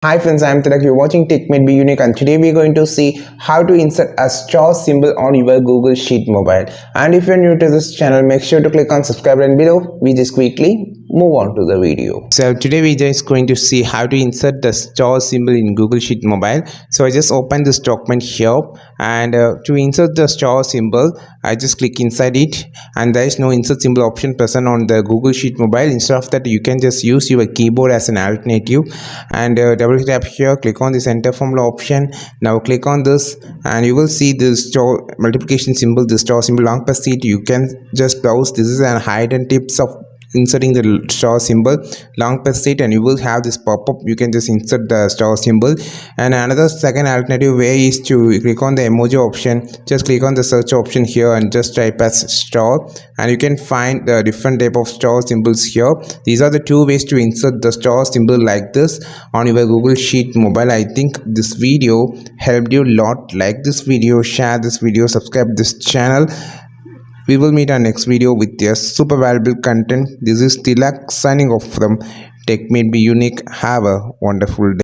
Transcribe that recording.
Hi friends, I am Tilak. You're watching Tech Made Be Unique, and today we're going to see how to insert a star symbol on your Google Sheet mobile. And if you're new to this channel, make sure to click on subscribe and below. We just quickly move on to the video. So today we're just going to see how to insert the star symbol in Google Sheet mobile. So I just open this document here, and to insert the star symbol, I just click inside it, and there is no insert symbol option present on the Google Sheet mobile. Instead of that, you can just use your keyboard as an alternative, and double tap here, click on this enter formula option. Now click on this and you will see this star multiplication symbol, the star symbol long press it. You can just browse. This is an hidden tips of inserting the star symbol. Long press it and you will have this pop-up. You can just insert the star symbol. And another second alternative way is to click on the emoji option. Just click on the search option here and just type as star, and you can find the different type of star symbols here. These are the two ways to insert the star symbol like this on your Google Sheet mobile. I think this video helped you a lot. Like this video, share this video, subscribe this channel. We will meet our next video with your super valuable content. This is Tilak signing off from Tech Made Be Unique. Have a wonderful day.